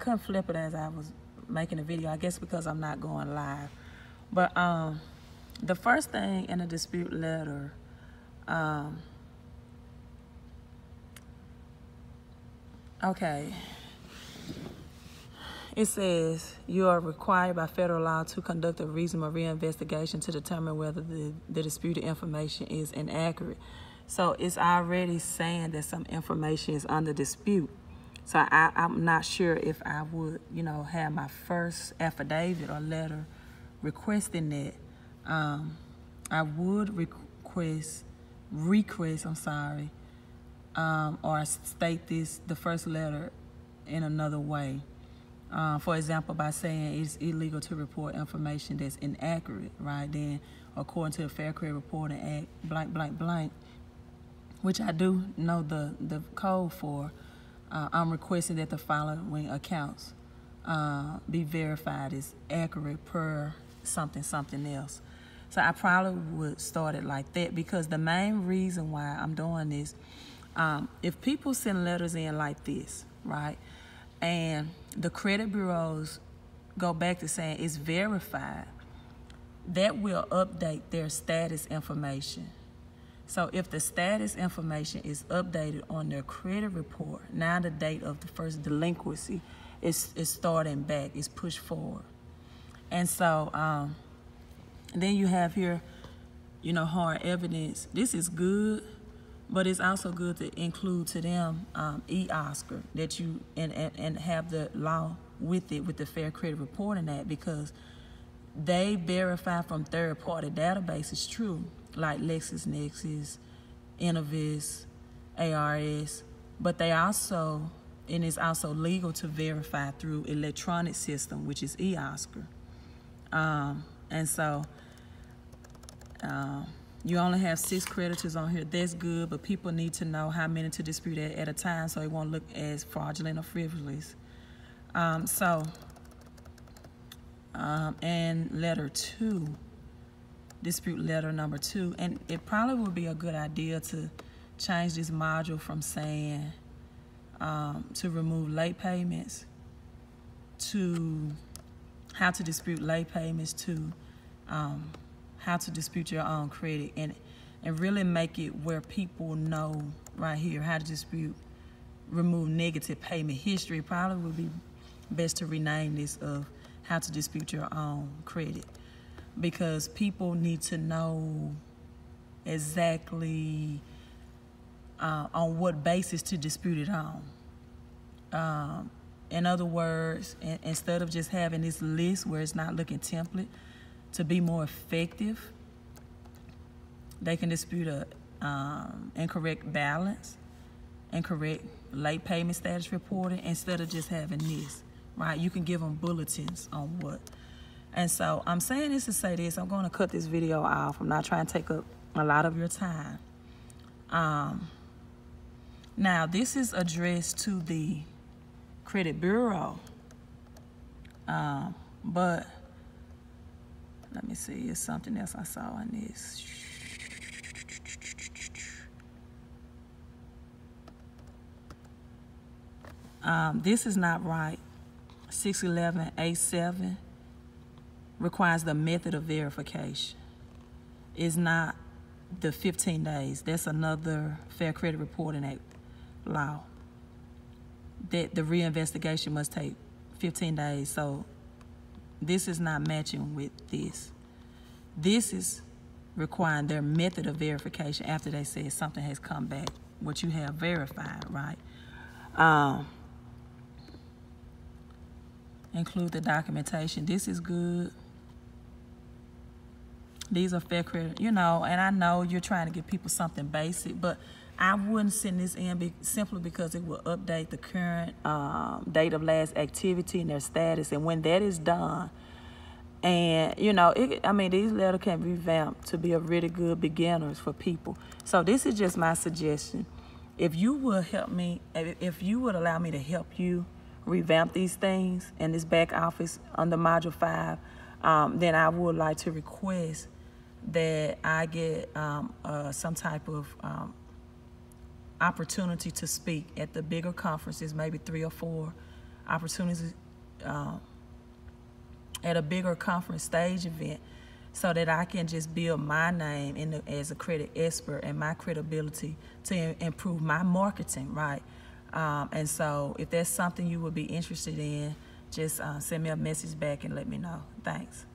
couldn't flip it as I was making a video, I guess because I'm not going live. But the first thing in a dispute letter, okay, it says you are required by federal law to conduct a reasonable reinvestigation to determine whether the disputed information is inaccurate. So it's already saying that some information is under dispute. So I'm not sure if I would, have my first affidavit or letter requesting that. I would request, or state the first letter in another way. For example, by saying it's illegal to report information that's inaccurate, right? Then, according to the Fair Credit Reporting Act, blank, blank, blank, which I do know the code for, I'm requesting that the following accounts be verified as accurate per something else. So I probably would start it like that, because the main reason why I'm doing this, if people send letters in like this, right, and the credit bureaus go back to saying it's verified, that will update their status information. So if the status information is updated on their credit report, now the date of the first delinquency is starting back, is pushed forward. And so then you have here, hard evidence. This is good, but it's also good to include to them e-Oscar, that you and have the law with it, with the Fair Credit Reporting Act, because they verify from third-party databases, true, like LexisNexis, Innovis, ARS, but they also, and it's also legal to verify through electronic system, which is e-Oscar. And so you only have 6 creditors on here. That's good, but people need to know how many to dispute at a time so it won't look as fraudulent or frivolous. And letter 2, dispute letter number 2, and it probably would be a good idea to change this module from saying to remove late payments to how to dispute late payments to how to dispute your own credit, and really make it where people know right here how to remove negative payment history. Probably would be best to rename this of how to dispute your own credit, because people need to know exactly on what basis to dispute it on. In other words, instead of just having this list where it's not looking template, to be more effective, they can dispute a incorrect balance, incorrect late payment status reporting, instead of just having this, right? You can give them bulletins on what. And so I'm saying this to say this. I'm going to cut this video off. I'm not trying to take up a lot of your time. Now, this is addressed to the credit bureau, but let me see, it's something else I saw in this. This is not right. 611A7 requires the method of verification. It's not the 15 days. That's another Fair Credit Reporting Act law, that the reinvestigation must take 15 days. So this is not matching with this. This is requiring their method of verification after they say something has come back, what you have verified, right? Include the documentation. This is good. These are fair credit, and I know you're trying to give people something basic, but I wouldn't send this in simply because it will update the current date of last activity and their status. And when that is done, and these letters can be revamped to be a really good beginners for people. So this is just my suggestion. If you would help me, if you would allow me to help you revamp these things in this back office under Module 5, then I would like to request that I get some type of opportunity to speak at the bigger conferences, maybe 3 or 4, opportunities at a bigger conference stage event, so that I can just build my name as a credit expert and my credibility to improve my marketing, right? And so if that's something you would be interested in, just send me a message back and let me know. Thanks.